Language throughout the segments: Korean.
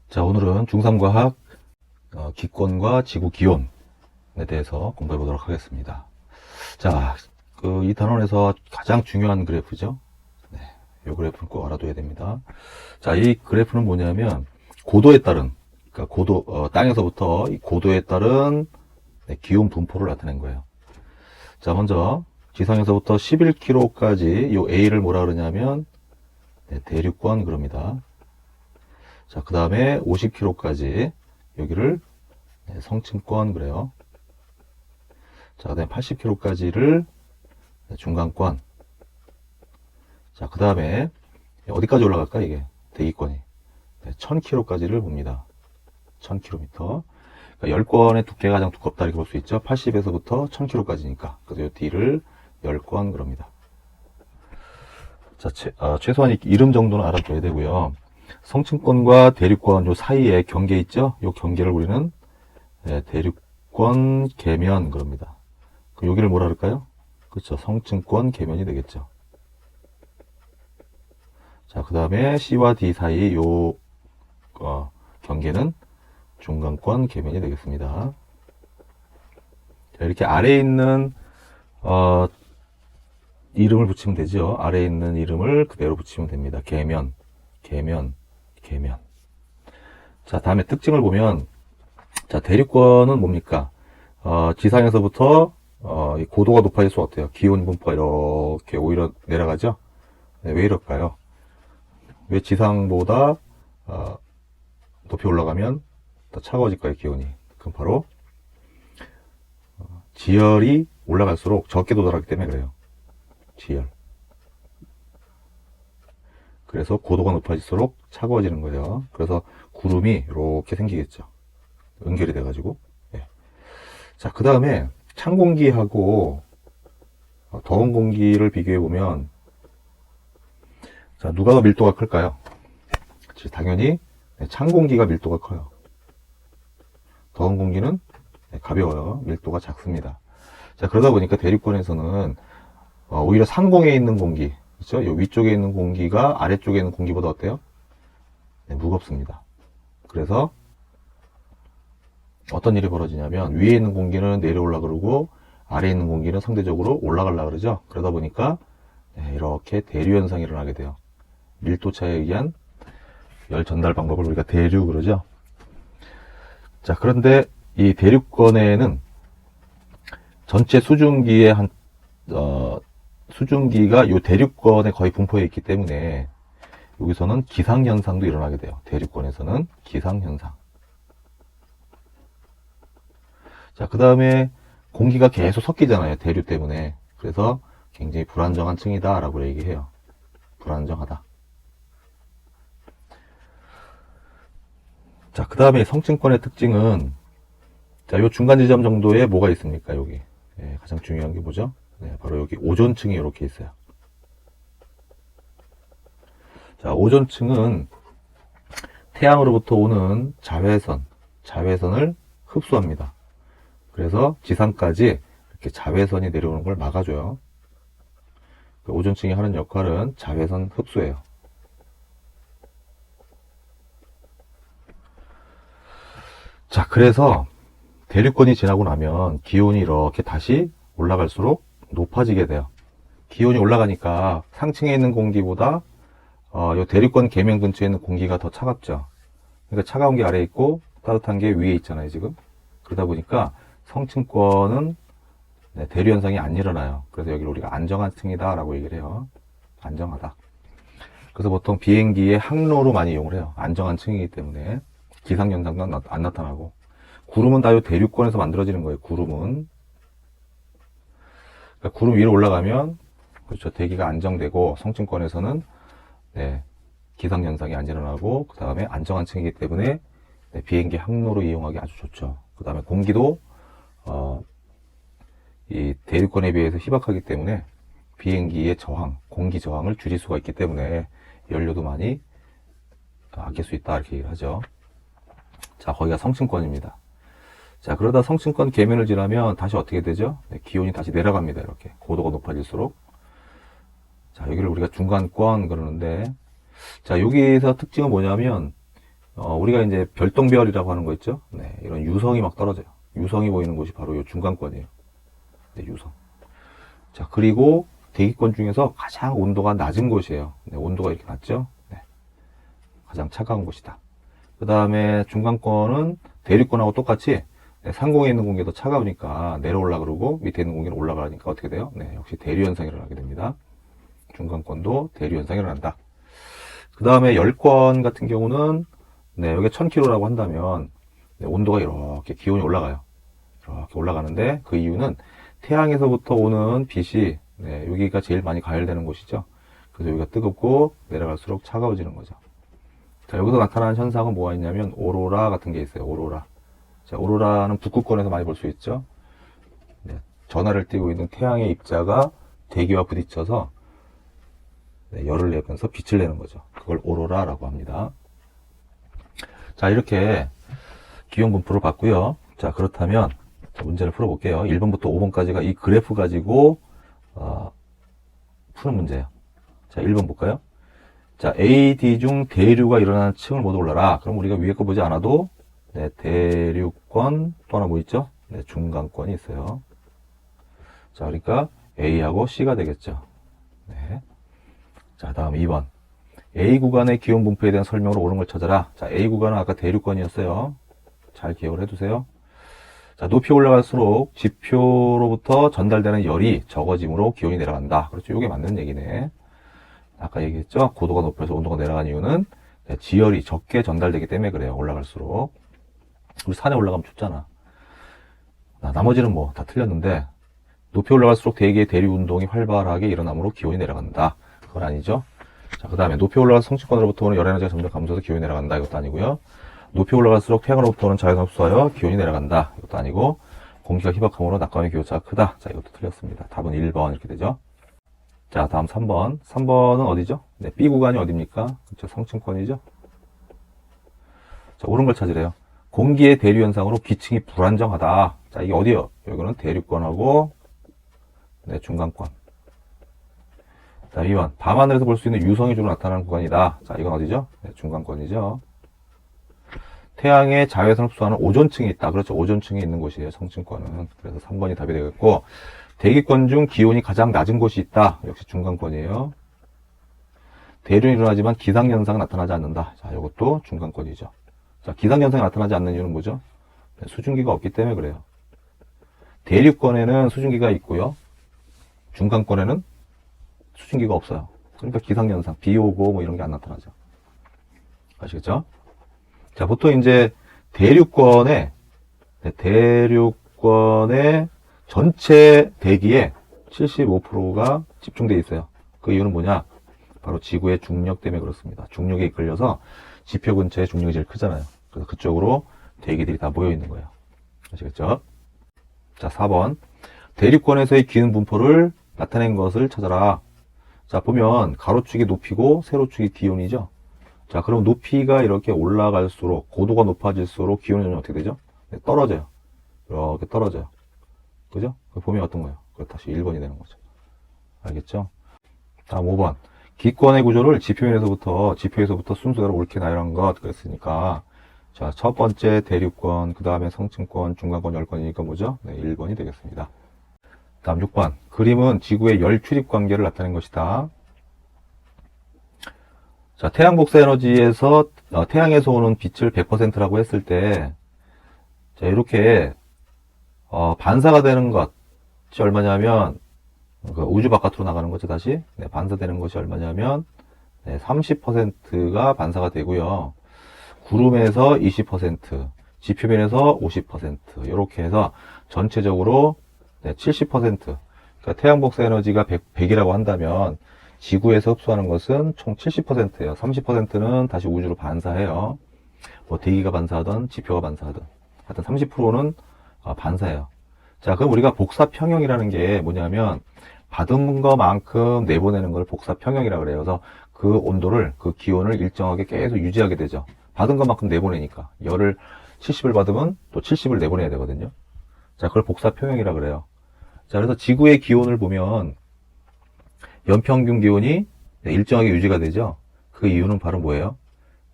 자, 오늘은 중3과학 기권과 지구 기온에 대해서 공부해 보도록 하겠습니다. 자, 이 단원에서 가장 중요한 그래프죠. 네, 이 그래프는 꼭 알아둬야 됩니다. 자, 이 그래프는 뭐냐면 고도에 따른, 그러니까 땅에서부터 이 고도에 따른 기온 분포를 나타낸 거예요. 자, 먼저 지상에서부터 11km까지 이 A를 뭐라 그러냐면 대륙권 그럽니다. 자, 그 다음에 50km까지 여기를 성층권 그래요. 자, 그 다음에 80km까지를 중간권. 자, 그 다음에 어디까지 올라갈까 이게 대기권이 1000km까지를 봅니다. 1000km. 그러니까 10권의 두께가 가장 두껍다 이렇게 볼 수 있죠. 80에서부터 1000km까지니까. 그래서 이 D를 10권 그럽니다. 자, 최소한 이름 정도는 알아둬야 되고요. 성층권과 대륙권 요 사이에 경계 있죠? 요 경계를 우리는 대륙권 계면 그럽니다. 여기를 뭐라 그럴까요? 그렇죠. 성층권 계면이 되겠죠. 자, 그 다음에 C와 D 사이 요 경계는 중간권 계면이 되겠습니다. 자, 이렇게 아래에 있는 이름을 붙이면 되죠. 아래에 있는 이름을 그대로 붙이면 됩니다. 계면. 자, 다음에 특징을 보면, 자, 대륙권은 뭡니까? 지상에서부터, 고도가 높아질수록 어때요? 기온 분포가 이렇게 오히려 내려가죠? 네, 왜 이럴까요? 왜 지상보다, 높이 올라가면 더 차가워질까요, 기온이? 그럼 바로, 지열이 올라갈수록 적게 도달하기 때문에 그래요. 지열. 그래서 고도가 높아질수록 차가워지는 거예요. 그래서 구름이 이렇게 생기겠죠. 연결이 돼가지고. 네. 자, 그 다음에 찬 공기하고 더운 공기를 비교해 보면, 자, 누가 더 밀도가 클까요? 당연히 찬 공기가 밀도가 커요. 더운 공기는 가벼워요. 밀도가 작습니다. 자, 그러다 보니까 대륙권에서는 오히려 상공에 있는 공기, 그렇죠? 이 위쪽에 있는 공기가 아래쪽에 있는 공기보다 어때요? 네, 무겁습니다. 그래서 어떤 일이 벌어지냐면 위에 있는 공기는 내려올라 그러고 아래에 있는 공기는 상대적으로 올라가려 그러죠. 그러다 보니까 이렇게 대류 현상이 일어나게 돼요. 밀도 차에 의한 열 전달 방법을 우리가 대류 그러죠. 자, 그런데 이 대륙권에는 전체 수증기의 수증기가 이 대륙권에 거의 분포해 있기 때문에 여기서는 기상현상도 일어나게 돼요. 대륙권에서는 기상현상. 자, 그 다음에 공기가 계속 섞이잖아요. 대류 때문에. 그래서 굉장히 불안정한 층이다 라고 얘기해요. 불안정하다. 자, 그 다음에 성층권의 특징은, 자, 요 중간 지점 정도에 뭐가 있습니까? 여기. 가장 중요한 게 뭐죠? 바로 여기 오존층이 이렇게 있어요. 자, 오존층은 태양으로부터 오는 자외선을 흡수합니다. 그래서 지상까지 이렇게 자외선이 내려오는 걸 막아줘요. 오존층이 하는 역할은 자외선 흡수예요. 자, 그래서 대륙권이 지나고 나면 기온이 이렇게 다시 올라갈수록 높아지게 돼요. 기온이 올라가니까 상층에 있는 공기보다 요 대륙권 계면 근처에 있는 공기가 더 차갑죠. 그러니까 차가운 게 아래에 있고 따뜻한 게 위에 있잖아요, 지금. 그러다 보니까 성층권은 대류 현상이 안 일어나요. 그래서 여기를 우리가 안정한 층이다 라고 얘기를 해요. 안정하다. 그래서 보통 비행기의 항로로 많이 이용을 해요. 안정한 층이기 때문에 기상 현상도 안 나타나고. 구름은 다 요 대륙권에서 만들어지는 거예요. 구름은. 그러니까 구름 위로 올라가면 그렇죠. 대기가 안정되고 성층권에서는 기상 현상이 안 일어나고 그 다음에 안정한 층이기 때문에 비행기 항로로 이용하기 아주 좋죠. 그 다음에 공기도 이 대륙권에 비해서 희박하기 때문에 비행기의 공기 저항을 줄일 수가 있기 때문에 연료도 많이 아낄 수 있다 이렇게 얘기를 하죠. 자, 거기가 성층권입니다. 자, 그러다 성층권 계면을 지나면 다시 어떻게 되죠? 기온이 다시 내려갑니다. 이렇게 고도가 높아질수록. 자, 여기를 우리가 중간권 그러는데, 자, 여기서 특징은 뭐냐면 우리가 이제 별똥별이라고 하는 거 있죠? 네, 이런 유성이 막 떨어져요. 유성이 보이는 곳이 바로 이 중간권이에요. 네, 유성. 자, 그리고 대기권 중에서 가장 온도가 낮은 곳이에요. 네, 온도가 이렇게 낮죠? 네, 가장 차가운 곳이다. 그 다음에 중간권은 대륙권하고 똑같이 네, 상공에 있는 공기가 더 차가우니까 내려올라 그러고 밑에 있는 공기는 올라가니까 어떻게 돼요? 네, 역시 대류 현상이 일어나게 됩니다. 중간권도 대류 현상이 일어난다. 그 다음에 열권 같은 경우는 네, 여기 1000km라고 한다면 네, 온도가 이렇게 기온이 올라가요. 이렇게 올라가는데 그 이유는 태양에서부터 오는 빛이 네, 여기가 제일 많이 가열되는 곳이죠. 그래서 여기가 뜨겁고 내려갈수록 차가워지는 거죠. 자, 여기서 나타나는 현상은 뭐가 있냐면 오로라 같은 게 있어요. 오로라. 자, 오로라는 북극권에서 많이 볼 수 있죠. 네, 전하를 띄고 있는 태양의 입자가 대기와 부딪혀서 네, 열을 내면서 빛을 내는 거죠. 그걸 오로라라고 합니다. 자, 이렇게 기온 분포를 봤고요. 자, 그렇다면 문제를 풀어볼게요. 1번부터 5번까지가 이 그래프 가지고 푸는 문제예요. 자, 1번 볼까요? 자, A, D 중 대류가 일어나는 층을 모두 올라라. 그럼 우리가 위에 거 보지 않아도 네, 대륙권 또 하나 뭐 있죠? 네, 중간권이 있어요. 자, 그러니까 A하고 C가 되겠죠. 네. 자, 다음 2번. A 구간의 기온 분포에 대한 설명으로 옳은 걸 찾아라. 자, A 구간은 아까 대륙권이었어요. 잘 기억을 해두세요. 자, 높이 올라갈수록 지표로부터 전달되는 열이 적어지므로 기온이 내려간다. 그렇죠. 이게 맞는 얘기네. 아까 얘기했죠. 고도가 높아서 온도가 내려간 이유는 지열이 적게 전달되기 때문에 그래요. 올라갈수록. 우리 산에 올라가면 춥잖아. 나머지는 뭐 다 틀렸는데 높이 올라갈수록 대기의 대류 운동이 활발하게 일어나므로 기온이 내려간다. 그건 아니죠. 자, 그 다음에 높이 올라간 성층권으로부터 오는 열 에너지가 점점 감소해서 기온이 내려간다. 이것도 아니고요. 높이 올라갈수록 태양으로부터 오는 자외선 흡수하여 기온이 내려간다. 이것도 아니고 공기가 희박함으로 낙광의 기온차가 크다. 자, 이것도 틀렸습니다. 답은 1번 이렇게 되죠. 자, 다음 3번. 3번은 어디죠? 네, B 구간이 어딥니까? 그렇죠. 성층권이죠. 자, 옳은 걸 찾으래요. 공기의 대류 현상으로 기층이 불안정하다. 자, 이게 어디요? 여기는 대륙권하고 네, 중간권. 자, 2번. 밤하늘에서 볼 수 있는 유성이 주로 나타나는 구간이다. 자, 이건 어디죠? 네, 중간권이죠. 태양의 자외선 흡수하는 오존층이 있다. 그렇죠. 오존층이 있는 곳이에요. 성층권은. 그래서 3번이 답이 되겠고, 대기권 중 기온이 가장 낮은 곳이 있다. 역시 중간권이에요. 대류는 일어나지만 기상현상은 나타나지 않는다. 자, 이것도 중간권이죠. 자, 기상현상이 나타나지 않는 이유는 뭐죠? 네, 수증기가 없기 때문에 그래요. 대륙권에는 수증기가 있고요. 중간권에는 수증기가 없어요. 그러니까 기상현상, 비 오고 뭐 이런 게 안 나타나죠. 아시겠죠? 자, 보통 이제 대륙권의 전체 대기의 75%가 집중되어 있어요. 그 이유는 뭐냐? 바로 지구의 중력 때문에 그렇습니다. 중력에 이끌려서 지표 근처에 중력이 제일 크잖아요. 그래서 그쪽으로 대기들이 다 모여 있는 거예요. 아시겠죠? 자, 4번. 대륙권에서의 기온 분포를 나타낸 것을 찾아라. 자, 보면 가로축이 높이고 세로축이 기온이죠. 자, 그럼 높이가 이렇게 올라갈수록, 고도가 높아질수록 기온이 점점 어떻게 되죠? 네, 떨어져요. 이렇게 떨어져요. 그죠? 보면 어떤 거예요? 그거 다시 1번이 되는 거죠. 알겠죠? 다음 5번. 기권의 구조를 지표에서부터 순서대로 옳게 나열한 것. 그랬으니까. 자, 첫 번째 대륙권, 그 다음에 성층권, 중간권, 열권이니까 뭐죠? 네, 1번이 되겠습니다. 다음 6번. 그림은 지구의 열 출입 관계를 나타낸 것이다. 자, 태양 복사 에너지에서 태양에서 오는 빛을 100%라고 했을 때, 자, 이렇게 반사가 되는 것이 얼마냐면 그 우주 바깥으로 나가는 거죠. 다시 네, 반사되는 것이 얼마냐면 네, 30%가 반사가 되고요. 구름에서 20%, 지표면에서 50% 이렇게 해서 전체적으로 네, 70%. 그러니까 태양 복사 에너지가 100이라고 한다면 지구에서 흡수하는 것은 총 70%예요. 30%는 다시 우주로 반사해요. 뭐 대기가 반사하든 지표가 반사하든 하여튼 30%는 반사예요. 자, 그럼 우리가 복사 평형이라는 게 뭐냐면 받은 것만큼 내보내는 걸 복사 평형이라고 그래요. 그래서 그 온도를, 그 기온을 일정하게 계속 유지하게 되죠. 받은 것만큼 내보내니까 열을 70을 받으면 또 70을 내보내야 되거든요. 자, 그걸 복사 평형이라고 그래요. 자, 그래서 지구의 기온을 보면 연평균 기온이 일정하게 유지가 되죠. 그 이유는 바로 뭐예요?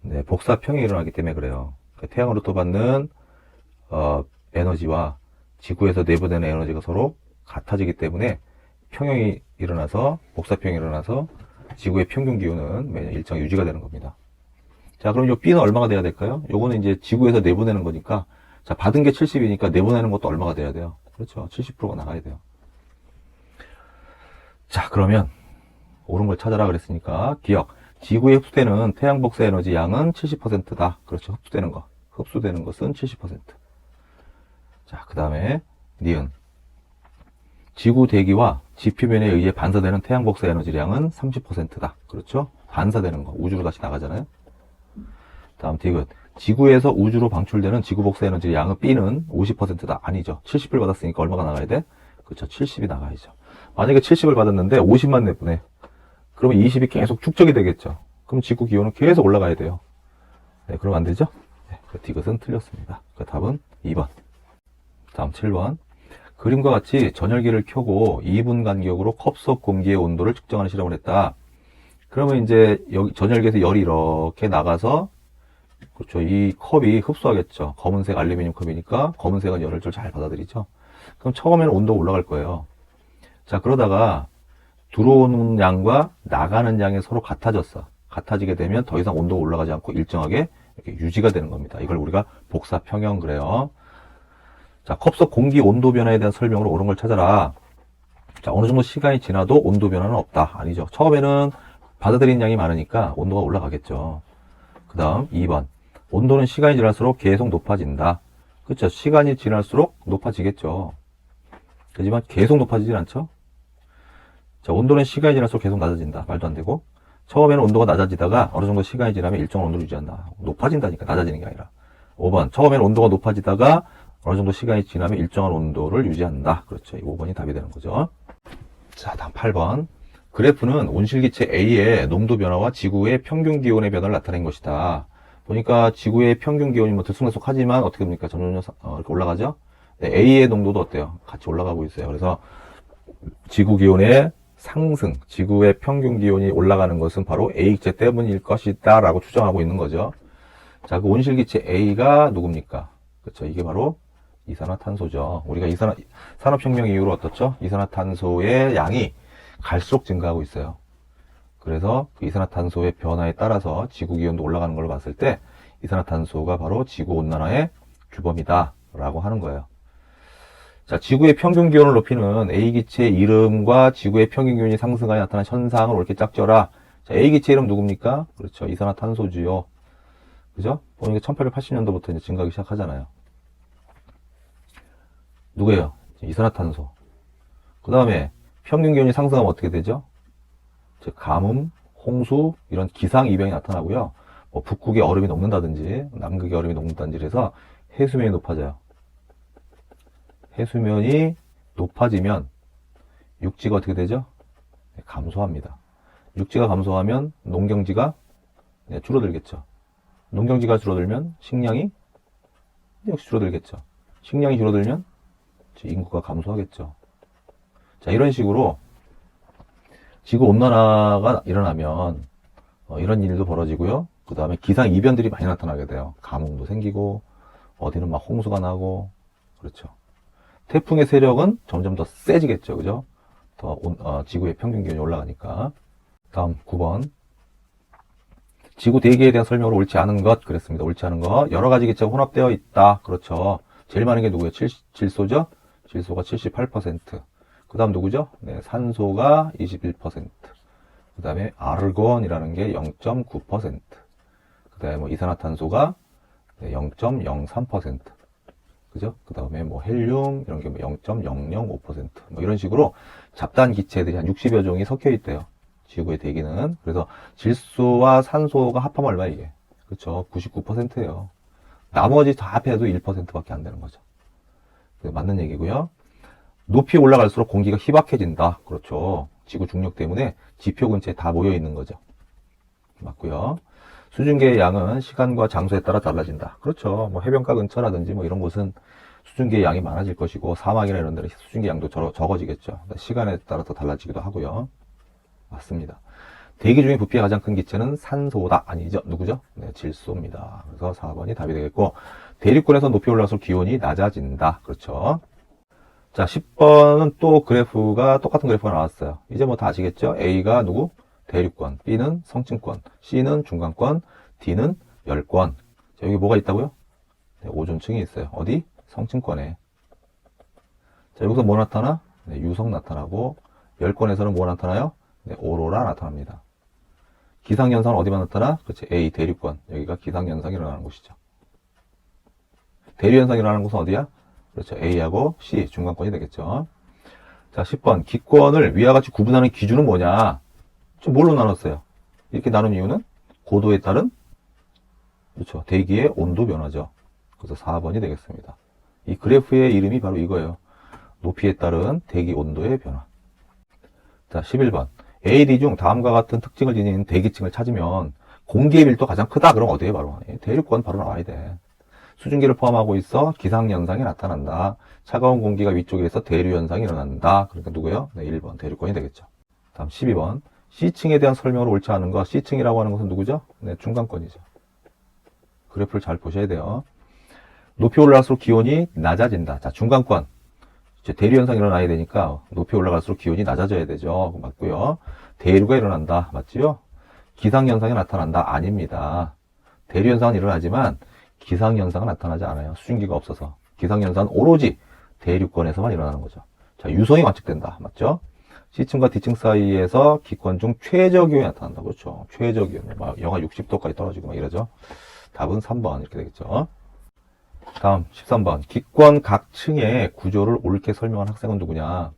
네, 복사평이 일어나기 때문에 그래요. 태양으로부터 받는 에너지와 지구에서 내보내는 에너지가 서로 같아지기 때문에 평형이 일어나서 복사평이 일어나서 지구의 평균 기온은 매년 일정히 유지가 되는 겁니다. 자, 그럼 이 B는 얼마가 돼야 될까요? 요거는 이제 지구에서 내보내는 거니까, 자, 받은 게 70이니까 내보내는 것도 얼마가 돼야 돼요? 그렇죠. 70%가 나가야 돼요. 자, 그러면 옳은 걸 찾아라 그랬으니까 기억. 지구에 흡수되는 태양 복사 에너지 양은 70%다. 그렇죠. 흡수되는 거. 흡수되는 것은 70%. 자, 그 다음에 니은. 지구 대기와 지표면에 의해 반사되는 태양 복사 에너지량은 30%다. 그렇죠? 반사되는 거. 우주로 다시 나가잖아요. 다음 디귿. 지구에서 우주로 방출되는 지구 복사 에너지 양은 B는 50%다. 아니죠. 70을 받았으니까 얼마가 나가야 돼? 그렇죠. 70이 나가야죠. 만약에 70을 받았는데 50만 내보내. 그러면 20이 계속 축적이 되겠죠. 그럼 지구 기온은 계속 올라가야 돼요. 네, 그럼 안 되죠? 네, 그 디귿은 틀렸습니다. 그 답은 2번. 다음 7번. 그림과 같이 전열기를 켜고 2분 간격으로 컵 속 공기의 온도를 측정하는 실험을 했다. 그러면 이제 여기 전열기에서 열이 이렇게 나가서 그렇죠. 이 컵이 흡수하겠죠. 검은색 알루미늄 컵이니까 검은색은 열을 좀 잘 받아들이죠. 그럼 처음에는 온도가 올라갈 거예요. 자, 그러다가 들어오는 양과 나가는 양이 서로 같아졌어. 같아지게 되면 더 이상 온도가 올라가지 않고 일정하게 이렇게 유지가 되는 겁니다. 이걸 우리가 복사 평형 그래요. 자, 컵 속 공기 온도 변화에 대한 설명으로 옳은 걸 찾아라. 자, 어느 정도 시간이 지나도 온도 변화는 없다. 아니죠. 처음에는 받아들인 양이 많으니까 온도가 올라가겠죠. 그 다음 2번. 온도는 시간이 지날수록 계속 높아진다. 그렇죠. 시간이 지날수록 높아지겠죠. 하지만 계속 높아지진 않죠. 자, 온도는 시간이 지날수록 계속 낮아진다. 말도 안 되고. 처음에는 온도가 낮아지다가 어느 정도 시간이 지나면 일정한 온도를 유지한다. 높아진다니까. 낮아지는 게 아니라. 5번. 처음에는 온도가 높아지다가 어느 정도 시간이 지나면 일정한 온도를 유지한다. 그렇죠. 이 5번이 답이 되는 거죠. 자, 다음 8번. 그래프는 온실기체 A의 농도 변화와 지구의 평균 기온의 변화를 나타낸 것이다. 보니까 지구의 평균 기온이 뭐 들쑥날쑥하지만 어떻게 됩니까? 점점 이렇게 올라가죠? 네, A의 농도도 어때요? 같이 올라가고 있어요. 그래서 지구 기온의 상승, 지구의 평균 기온이 올라가는 것은 바로 A기체 때문일 것이다 라고 추정하고 있는 거죠. 자, 그 온실기체 A가 누굽니까? 그렇죠. 이게 바로 이산화탄소죠. 우리가 산업혁명 이후로 어떻죠? 이산화탄소의 양이 갈수록 증가하고 있어요. 그래서 그 이산화탄소의 변화에 따라서 지구 기온도 올라가는 걸로 봤을 때 이산화탄소가 바로 지구 온난화의 주범이다 라고 하는 거예요. 자, 지구의 평균 기온을 높이는 A기체의 이름과 지구의 평균 기온이 상승하여 나타난 현상을 옳게 짝져라. 자, A기체 이름 누굽니까? 그렇죠. 이산화탄소지요. 그죠? 보니까 1880년도부터 이제 증가하기 시작하잖아요. 누구예요? 이산화탄소. 그 다음에 평균 기온이 상승하면 어떻게 되죠? 즉 가뭄, 홍수 이런 기상 이변이 나타나고요. 뭐 북극의 얼음이 녹는다든지 남극의 얼음이 녹는다든지 해서 해수면이 높아져요. 해수면이 높아지면 육지가 어떻게 되죠? 네, 감소합니다. 육지가 감소하면 농경지가 줄어들겠죠. 농경지가 줄어들면 식량이 역시 줄어들겠죠. 식량이 줄어들면 인구가 감소하겠죠. 자, 이런 식으로 지구 온난화가 일어나면 이런 일도 벌어지고요. 그 다음에 기상 이변들이 많이 나타나게 돼요. 가뭄도 생기고 어디는 막 홍수가 나고 그렇죠. 태풍의 세력은 점점 더 세지겠죠. 그죠? 더 지구의 평균 기온이 올라가니까. 다음 9번. 지구 대기에 대한 설명으로 옳지 않은 것 그랬습니다. 옳지 않은 것. 여러 가지 기체가 혼합되어 있다. 그렇죠. 제일 많은 게 누구예요? 질소죠? 질소가 78%. 그 다음 누구죠? 네, 산소가 21%. 그 다음에 아르곤이라는 게 0.9%. 그 다음에 뭐 이산화탄소가 0.03%. 그죠? 그 다음에 뭐 헬륨 이런 게 뭐 0.005%. 뭐 이런 식으로 잡다한 기체들이 한 60여 종이 섞여 있대요. 지구의 대기는. 그래서 질소와 산소가 합하면 얼마 이게? 그렇죠. 99%예요. 나머지 다 합해도 1%밖에 안 되는 거죠. 맞는 얘기고요. 높이 올라갈수록 공기가 희박해진다. 그렇죠. 지구 중력 때문에 지표 근처에 다 모여 있는 거죠. 맞고요. 수증기의 양은 시간과 장소에 따라 달라진다. 그렇죠. 뭐 해변가 근처라든지 뭐 이런 곳은 수증기의 양이 많아질 것이고 사막이나 이런 데는 수증기 양도 적어지겠죠. 시간에 따라서 달라지기도 하고요. 맞습니다. 대기 중에 부피가 가장 큰 기체는 산소다. 아니죠. 누구죠? 네, 질소입니다. 그래서 4번이 답이 되겠고, 대륙권에서 높이 올라갈수록 기온이 낮아진다. 그렇죠. 자, 10번은 또 그래프가, 똑같은 그래프가 나왔어요. 이제 뭐 다 아시겠죠? A가 누구? 대륙권, B는 성층권, C는 중간권, D는 열권. 자, 여기 뭐가 있다고요? 네, 오존층이 있어요. 어디? 성층권에. 자, 여기서 뭐 나타나? 네, 유성 나타나고, 열권에서는 뭐 나타나요? 네, 오로라 나타납니다. 기상현상은 어디만 나타나? 그렇지, A, 대륙권. 여기가 기상현상이 일어나는 곳이죠. 대류현상이 일어나는 곳은 어디야? 그렇죠, A하고 C, 중간권이 되겠죠. 자, 10번. 기권을 위와 같이 구분하는 기준은 뭐냐? 좀 뭘로 나눴어요? 이렇게 나눈 이유는 고도에 따른, 그렇죠, 대기의 온도 변화죠. 그래서 4번이 되겠습니다. 이 그래프의 이름이 바로 이거예요. 높이에 따른 대기 온도의 변화. 자, 11번. A, D 중 다음과 같은 특징을 지닌 대기층을 찾으면 공기의 밀도가 가장 크다. 그럼 어디에 바로? 대륙권 바로 나와야 돼. 수증기를 포함하고 있어 기상현상이 나타난다. 차가운 공기가 위쪽에 있어 대류현상이 일어난다. 그러니까 누구예요? 네, 1번 대륙권이 되겠죠. 다음 12번. C층에 대한 설명으로 옳지 않은 거. C층이라고 하는 것은 누구죠? 네, 중간권이죠. 그래프를 잘 보셔야 돼요. 높이 올라갈수록 기온이 낮아진다. 자, 중간권. 이제 대류현상이 일어나야 되니까 높이 올라갈수록 기온이 낮아져야 되죠. 맞고요. 대류가 일어난다. 맞지요? 기상현상이 나타난다. 아닙니다. 대류현상은 일어나지만 기상현상은 나타나지 않아요. 수증기가 없어서. 기상현상은 오로지 대륙권에서만 일어나는 거죠. 자, 유성이 관측된다. 맞죠? C층과 D층 사이에서 기권 중 최저 기온이 나타난다. 그렇죠. 최저 기온. 막 영하 60도까지 떨어지고 막 이러죠. 답은 3번 이렇게 되겠죠. 다음 13번. 기권 각 층의 구조를 옳게 설명한 학생은 누구냐?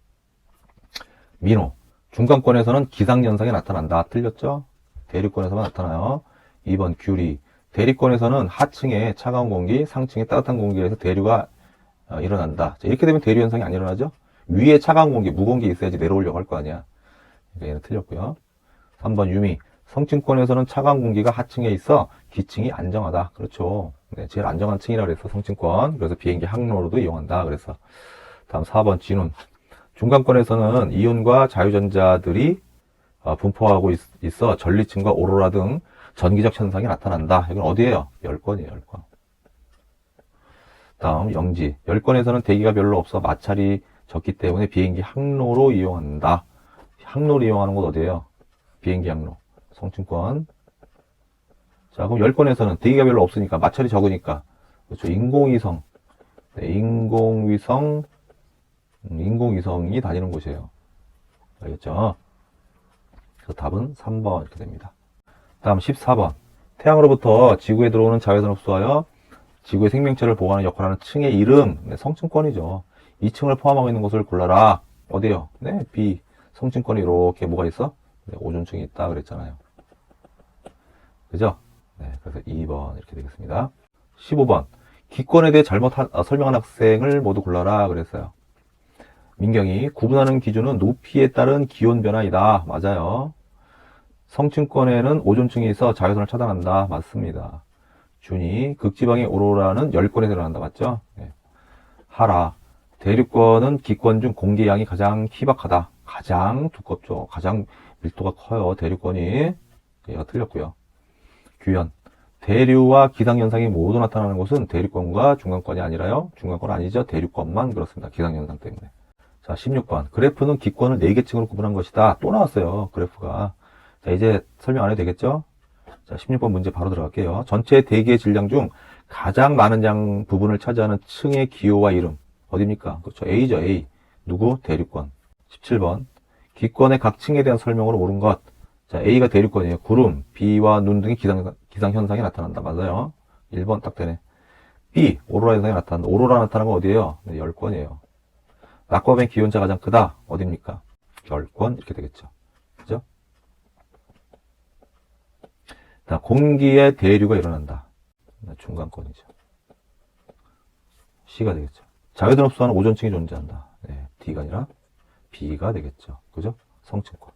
민호. 중간권에서는 기상현상이 나타난다. 틀렸죠? 대륙권에서만 나타나요. 2번 규리. 대륙권에서는 하층에 차가운 공기, 상층에 따뜻한 공기에서 대류가 일어난다. 자, 이렇게 되면 대류 현상이 안 일어나죠? 위에 차가운 공기, 무공기 있어야지 내려오려고 할 거 아니야. 그러니까 얘는 틀렸고요. 3번 유미. 성층권에서는 차가운 공기가 하층에 있어 기층이 안정하다. 그렇죠. 네, 제일 안정한 층이라고 그래서 성층권. 그래서 비행기 항로로도 이용한다. 그래서 다음 4번 진운. 중간권에서는 이온과 자유전자들이 분포하고 있어 전리층과 오로라 등 전기적 현상이 나타난다. 이건 어디예요? 열권이에요, 열권. 다음 영지. 열권에서는 대기가 별로 없어 마찰이 적기 때문에 비행기 항로로 이용한다. 항로로 이용하는 곳 어디예요? 비행기 항로. 성층권. 자, 그럼 열권에서는 대기가 별로 없으니까 마찰이 적으니까 그렇죠. 인공위성. 네, 인공위성이 다니는 곳이에요. 알겠죠? 그래서 답은 3번 이렇게 됩니다. 다음 14번. 태양으로부터 지구에 들어오는 자외선 흡수하여 지구의 생명체를 보호하는 역할을 하는 층의 이름. 네, 성층권이죠. 이 층을 포함하고 있는 곳을 골라라. 어디요? 네, B. 성층권이 이렇게 뭐가 있어? 네, 오존층이 있다 그랬잖아요. 그죠? 네, 그래서 2번 이렇게 되겠습니다. 15번. 기권에 대해 잘못 설명한 학생을 모두 골라라 그랬어요. 민경이 구분하는 기준은 높이에 따른 기온 변화이다. 맞아요. 성층권에는 오존층이 있어 자외선을 차단한다. 맞습니다. 준이 극지방의 오로라는 열권에 일어난다. 맞죠? 네. 하라. 대륙권은 기권 중 공기 양이 가장 희박하다. 가장 두껍죠. 가장 밀도가 커요. 대륙권이. 얘가 틀렸고요. 규현. 대류와 기상현상이 모두 나타나는 곳은 대륙권과 중간권이 아니라요. 중간권 아니죠. 대륙권만 그렇습니다. 기상현상 때문에. 자, 16번. 그래프는 기권을 4개 층으로 구분한 것이다. 또 나왔어요. 그래프가. 자, 이제 설명 안 해도 되겠죠? 자, 16번 문제 바로 들어갈게요. 전체 대기의 질량 중 가장 많은 양 부분을 차지하는 층의 기호와 이름. 어디입니까? 그렇죠. A죠, A. 누구? 대륙권. 17번. 기권의 각 층에 대한 설명으로 옳은 것. 자, A가 대륙권이에요. 구름, 비와 눈 등의 기상현상이 나타난다. 맞아요. 1번 딱 되네. B. 오로라 현상이 나타난다. 오로라 나타나는 건 어디예요? 네, 열권이에요. 낮과 밤의 기온차가 가장 크다. 어디입니까? 열권. 이렇게 되겠죠. 그죠? 자, 공기의 대류가 일어난다. 중간권이죠. C가 되겠죠. 자외선 흡수하는 오존층이 존재한다. 네, D가 아니라 B가 되겠죠. 그죠? 성층권.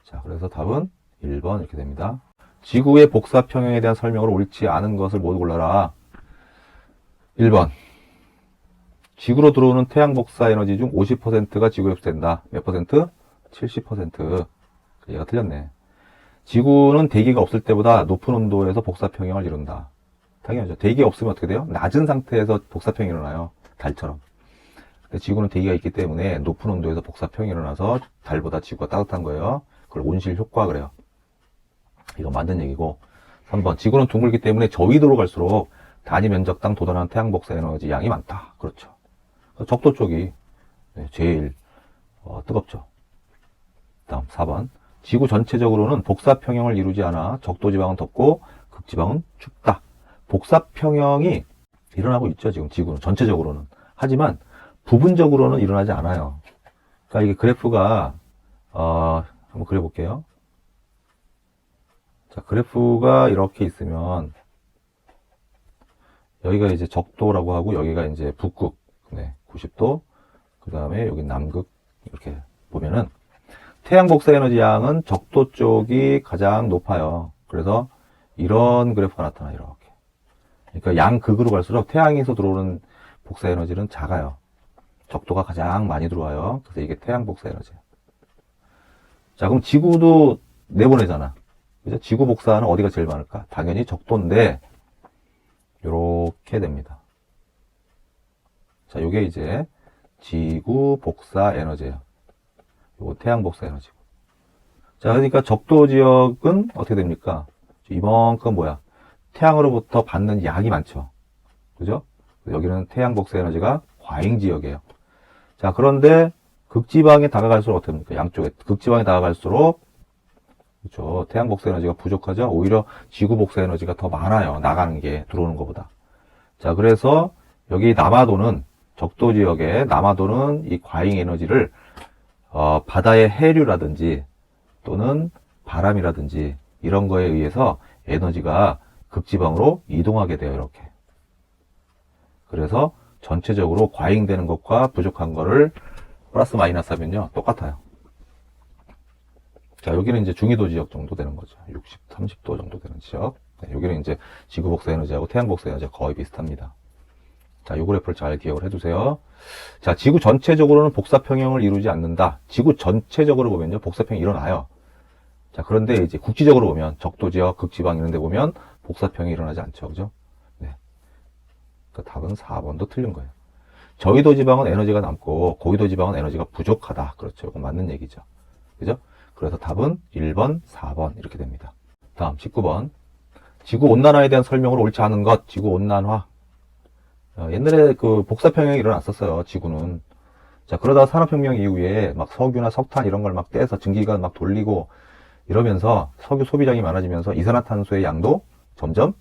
자, 그래서 답은 1번 이렇게 됩니다. 지구의 복사 평형에 대한 설명으로 옳지 않은 것을 모두 골라라. 1번. 지구로 들어오는 태양 복사 에너지 중 50%가 지구에 흡수된다. 몇 퍼센트? 70%. 얘가 틀렸네. 지구는 대기가 없을 때보다 높은 온도에서 복사평형을 이룬다. 당연하죠. 대기가 없으면 어떻게 돼요? 낮은 상태에서 복사평이 일어나요. 달처럼. 근데 지구는 대기가 있기 때문에 높은 온도에서 복사평이 일어나서 달보다 지구가 따뜻한 거예요. 그걸 온실 효과 그래요. 이거 맞는 얘기고. 3번. 지구는 둥글기 때문에 저위도로 갈수록 단위 면적당 도달하는 태양 복사 에너지 양이 많다. 그렇죠. 적도 쪽이 제일 뜨겁죠. 다음 4번. 지구 전체적으로는 복사평형을 이루지 않아 적도지방은 덥고 극지방은 춥다. 복사평형이 일어나고 있죠. 지금 지구는 전체적으로는. 하지만 부분적으로는 일어나지 않아요. 그러니까 이게 그래프가 한번 그려볼게요. 자, 그래프가 이렇게 있으면 여기가 이제 적도라고 하고 여기가 이제 북극 90도, 그 다음에 여기 남극 이렇게 보면은 태양 복사 에너지 양은 적도 쪽이 가장 높아요. 그래서 이런 그래프가 나타나 이렇게. 그러니까 양극으로 갈수록 태양에서 들어오는 복사 에너지는 작아요. 적도가 가장 많이 들어와요. 그래서 이게 태양 복사 에너지예요. 자, 그럼 지구도 내보내잖아. 그죠? 지구 복사는 어디가 제일 많을까? 당연히 적도인데 요렇게 됩니다. 자, 요게 이제 지구 복사 에너지예요. 요거 태양 복사 에너지고. 자, 그러니까 적도 지역은 어떻게 됩니까? 이만큼 뭐야? 태양으로부터 받는 양이 많죠. 그죠? 여기는 태양 복사 에너지가 과잉 지역이에요. 자, 그런데 극지방에 다가갈수록 어떻게 됩니까? 양쪽에 극지방에 다가갈수록 그렇죠. 태양 복사 에너지가 부족하죠. 오히려 지구 복사 에너지가 더 많아요. 나가는 게 들어오는 것보다. 자, 그래서 여기 남아도는 적도 지역에 남아도는 이 과잉 에너지를 바다의 해류라든지 또는 바람이라든지 이런 거에 의해서 에너지가 극지방으로 이동하게 돼요. 이렇게. 그래서 전체적으로 과잉되는 것과 부족한 거를 플러스 마이너스 하면요. 똑같아요. 자, 여기는 이제 중위도 지역 정도 되는 거죠. 60, 30도 정도 되는 지역. 여기는 이제 지구 복사 에너지하고 태양 복사 에너지가 거의 비슷합니다. 자, 이 그래프를 잘 기억을 해두세요. 자, 지구 전체적으로는 복사평형을 이루지 않는다. 지구 전체적으로 보면요. 복사평이 일어나요. 자, 그런데 이제 국지적으로 보면 적도 지역, 극지방 이런 데 보면 복사평이 일어나지 않죠. 그죠? 네. 그 답은 4번도 틀린 거예요. 저위도 지방은 에너지가 남고 고위도 지방은 에너지가 부족하다. 그렇죠. 이건 맞는 얘기죠. 그죠? 그래서 답은 1번, 4번 이렇게 됩니다. 다음 19번. 지구 온난화에 대한 설명으로 옳지 않은 것. 지구 온난화. 옛날에 그 복사평형이 일어났었어요. 지구는. 자, 그러다 산업혁명 이후에 막 석유나 석탄 이런 걸 막 떼서 증기관 막 돌리고 이러면서 석유 소비량이 많아지면서 이산화탄소의 양도 점점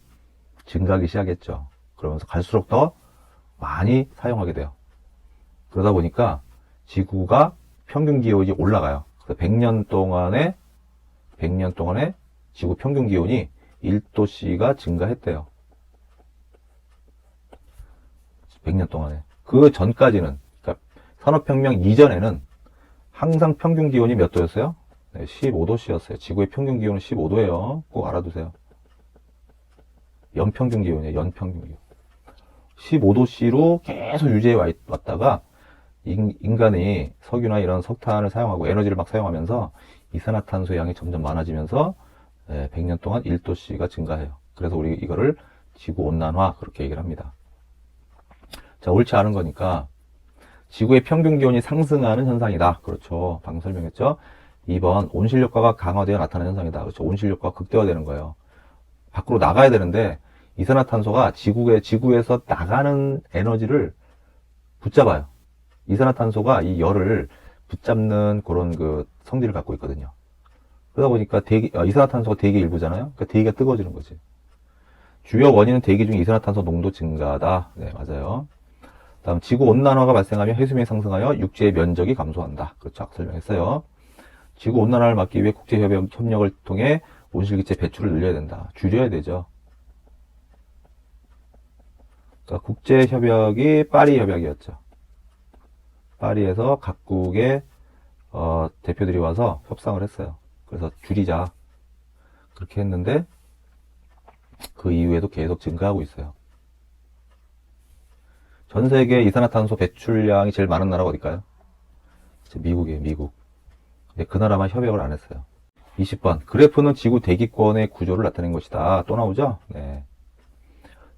증가하기 시작했죠. 그러면서 갈수록 더 많이 사용하게 돼요. 그러다 보니까 지구가 평균 기온이 올라가요. 그래서 100년 동안에 지구 평균 기온이 1도씨가 증가했대요. 100년 동안에. 그 전까지는, 그러니까 산업혁명 이전에는 항상 평균 기온이 몇 도였어요? 네, 15도씨였어요. 지구의 평균 기온은 15도예요. 꼭 알아두세요. 연평균 기온이에요. 연평균 기온. 15도씨로 계속 유지해 왔다가 인간이 석유나 이런 석탄을 사용하고 에너지를 막 사용하면서 이산화탄소의 양이 점점 많아지면서 100년 동안 1도씨가 증가해요. 그래서 우리 이거를 지구온난화 그렇게 얘기를 합니다. 자, 옳지 않은 거니까 지구의 평균 기온이 상승하는 현상이다. 그렇죠. 방금 설명했죠. 2번 온실효과가 강화되어 나타나는 현상이다. 그렇죠. 온실효과가 극대화되는 거예요. 밖으로 나가야 되는데 이산화탄소가 지구에서 나가는 에너지를 붙잡아요. 이산화탄소가 이 열을 붙잡는 그런 그 성질을 갖고 있거든요. 그러다 보니까 이산화탄소가 대기 일부잖아요. 그러니까 대기가 뜨거워지는 거지. 주요 원인은 대기 중 이산화탄소 농도 증가다. 네, 맞아요. 다음 지구 온난화가 발생하면 해수면이 상승하여 육지의 면적이 감소한다. 그렇죠. 아까 설명했어요. 지구 온난화를 막기 위해 국제 협력을 통해 온실기체 배출을 늘려야 된다. 줄여야 되죠. 그러니까 국제 협약이 파리 협약이었죠. 파리에서 각국의 대표들이 와서 협상을 했어요. 그래서 줄이자. 그렇게 했는데 그 이후에도 계속 증가하고 있어요. 전 세계 이산화탄소 배출량이 제일 많은 나라가 어딜까요? 미국이에요, 미국. 근데 그 나라만 협약을 안 했어요. 20번. 그래프는 지구 대기권의 구조를 나타낸 것이다. 또 나오죠? 네.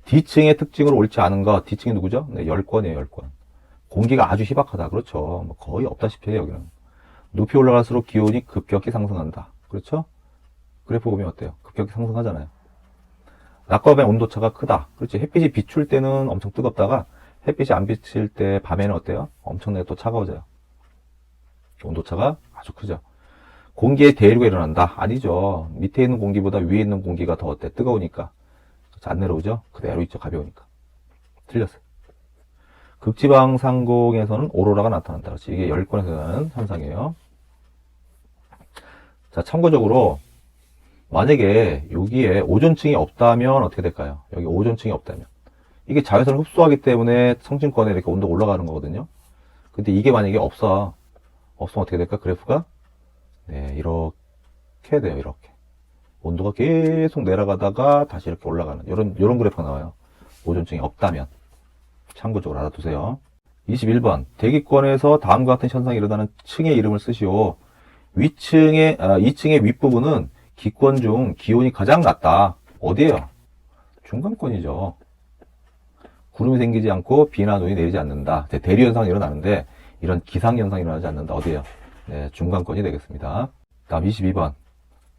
D층의 특징으로 옳지 않은 것. D층이 누구죠? 네, 열권이에요, 열권. 공기가 아주 희박하다. 그렇죠. 뭐 거의 없다시피 해요, 여기는. 높이 올라갈수록 기온이 급격히 상승한다. 그렇죠? 그래프 보면 어때요? 급격히 상승하잖아요. 낮과 밤의 온도차가 크다. 그렇지. 햇빛이 비출 때는 엄청 뜨겁다가 햇빛이 안 비칠 때 밤에는 어때요? 엄청나게 또 차가워져요. 온도차가 아주 크죠. 공기의 대류가 일어난다. 아니죠. 밑에 있는 공기보다 위에 있는 공기가 더 어때? 뜨거우니까. 안 내려오죠? 그대로 있죠. 가벼우니까. 틀렸어요. 극지방 상공에서는 오로라가 나타난다. 그렇지. 이게 열권에서 나는 현상이에요. 자, 참고적으로 만약에 여기에 오존층이 없다면 어떻게 될까요? 여기 오존층이 없다면 이게 자외선을 흡수하기 때문에 성층권에 이렇게 온도가 올라가는 거거든요. 근데 이게 만약에 없으면 어떻게 될까? 그래프가 네, 이렇게 돼요. 이렇게 온도가 계속 내려가다가 다시 이렇게 올라가는 이런 그래프가 나와요. 오존층이 없다면 참고적으로 알아두세요. 21번 대기권에서 다음과 같은 현상이 일어나는 층의 이름을 쓰시오. 2층의 윗부분은 기권 중 기온이 가장 낮다. 어디예요? 중간권이죠. 구름이 생기지 않고 비나 눈이 내리지 않는다. 대류 현상이 일어나는데 이런 기상 현상이 일어나지 않는다. 어디예요? 네, 중간권이 되겠습니다. 다음 22번.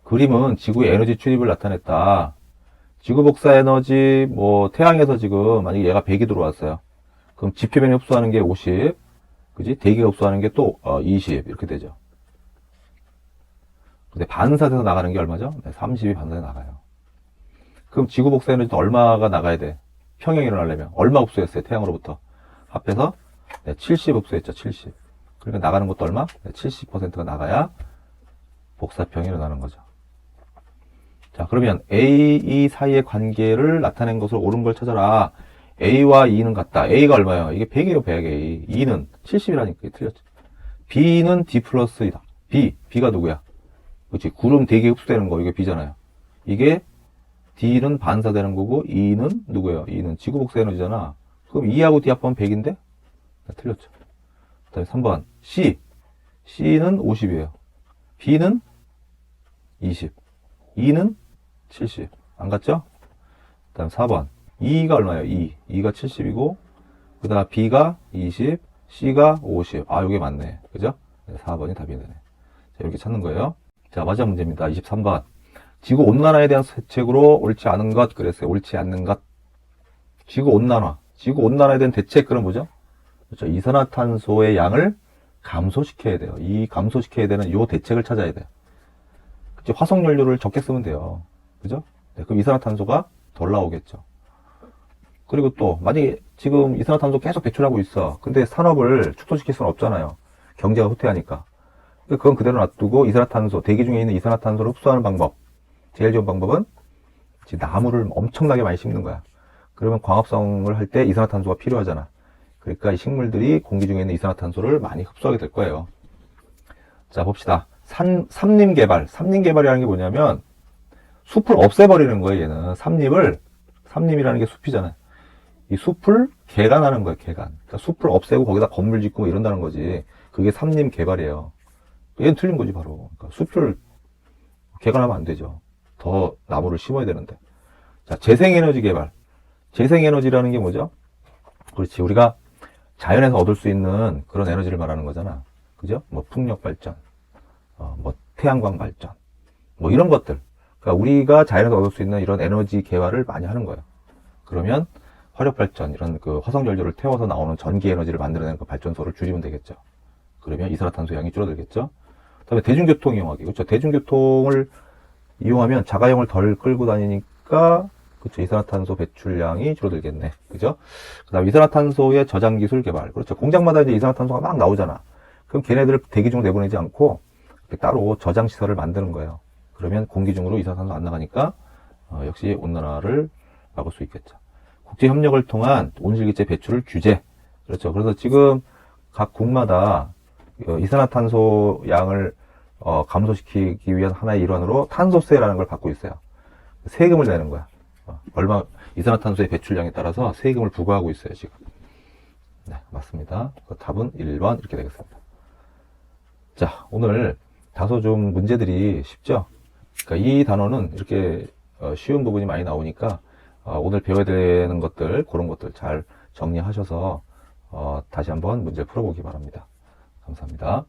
그림은 지구의 에너지 출입을 나타냈다. 지구 복사 에너지, 태양에서 지금 만약에 얘가 100이 들어왔어요. 그럼 지표면이 흡수하는 게 50, 그지? 대기가 흡수하는 게 또 20 이렇게 되죠. 근데 반사돼서 나가는 게 얼마죠? 네, 30이 반사돼 나가요. 그럼 지구 복사 에너지도 얼마가 나가야 돼? 평형이 일어나려면 얼마 흡수했어요? 태양으로부터 합해서 70 흡수했죠. 70. 그러니까 나가는 것도 얼마? 70%가 나가야 복사평이 일어나는 거죠. 자, 그러면 A, E 사이의 관계를 나타낸 것을 옳은 걸 찾아라. A와 E는 같다. A가 얼마예요? 이게 100이에요, 100. A. E는 70이라니까. 틀렸죠. B는 D 플러스 이다. B가 누구야? 그렇지. 구름 대기 흡수되는 거. 이게 B잖아요. 이게 D는 반사되는 거고, E는 누구예요? E는 지구 복사 에너지잖아. 그럼 E하고 D 합하면 100인데? 틀렸죠. 그 다음에 3번. C는 50이에요. B는 20. E는 70. 안 같죠? 그 다음 4번. E가 얼마예요? E가 70이고, 그 다음 B가 20, C가 50. 아, 요게 맞네. 그죠? 4번이 답이 되네. 자, 이렇게 찾는 거예요. 자, 마지막 문제입니다. 23번. 지구 온난화에 대한 대책으로 옳지 않은 것. 그랬어요. 옳지 않는 것. 지구 온난화. 지구 온난화에 대한 대책, 그럼 뭐죠? 그렇죠. 이산화탄소의 양을 감소시켜야 돼요. 이 감소시켜야 되는 요 대책을 찾아야 돼요. 그치? 화석연료를 적게 쓰면 돼요. 그죠? 네, 그럼 이산화탄소가 덜 나오겠죠. 그리고 또, 만약에 지금 이산화탄소 계속 배출하고 있어. 근데 산업을 축소시킬 수는 없잖아요. 경제가 후퇴하니까. 그건 그대로 놔두고 이산화탄소, 대기 중에 있는 이산화탄소를 흡수하는 방법. 제일 좋은 방법은 나무를 엄청나게 많이 심는 거야. 그러면 광합성을 할 때 이산화탄소가 필요하잖아. 그러니까 이 식물들이 공기 중에 있는 이산화탄소를 많이 흡수하게 될 거예요. 자, 봅시다. 삼림 개발이라는 게 뭐냐면 숲을 없애버리는 거예요. 얘는 삼림이라는 게 숲이잖아요. 이 숲을 개간하는 거예요. 개간. 그러니까 숲을 없애고 거기다 건물 짓고 뭐 이런다는 거지. 그게 삼림 개발이에요. 얘는 틀린 거지 바로. 그러니까 숲을 개간하면 안 되죠. 더 나무를 심어야 되는데. 자, 재생에너지 개발. 재생에너지라는 게 뭐죠? 그렇지. 우리가 자연에서 얻을 수 있는 그런 에너지를 말하는 거잖아. 그죠? 풍력 발전, 태양광 발전, 이런 것들. 그러니까 우리가 자연에서 얻을 수 있는 이런 에너지 개발을 많이 하는 거예요. 그러면 화력 발전, 이런 그 화석연료를 태워서 나오는 전기 에너지를 만들어내는 그 발전소를 줄이면 되겠죠. 그러면 이산화탄소 양이 줄어들겠죠. 그다음에 대중교통 이용하기. 그렇죠. 대중교통을 이용하면 자가용을 덜 끌고 다니니까 그렇죠. 이산화탄소 배출량이 줄어들겠네. 그죠? 그 다음 이산화탄소의 저장 기술 개발. 그렇죠. 공장마다 이제 이산화탄소가 막 나오잖아. 그럼 걔네들을 대기 중으로 내보내지 않고 따로 저장 시설을 만드는 거예요. 그러면 공기 중으로 이산화탄소 안 나가니까 역시 온난화를 막을 수 있겠죠. 국제 협력을 통한 온실기체 배출을 규제. 그렇죠. 그래서 지금 각 국마다 이산화탄소 양을 감소시키기 위한 하나의 일환으로 탄소세라는 걸 받고 있어요. 세금을 내는 거야. 얼마 이산화탄소의 배출량에 따라서 세금을 부과하고 있어요, 지금. 네, 맞습니다. 답은 1번 이렇게 되겠습니다. 자, 오늘 다소 좀 문제들이 쉽죠. 그러니까 이 단어는 이렇게 쉬운 부분이 많이 나오니까 오늘 배워야 되는 것들, 그런 것들 잘 정리하셔서 다시 한번 문제 풀어보기 바랍니다. 감사합니다.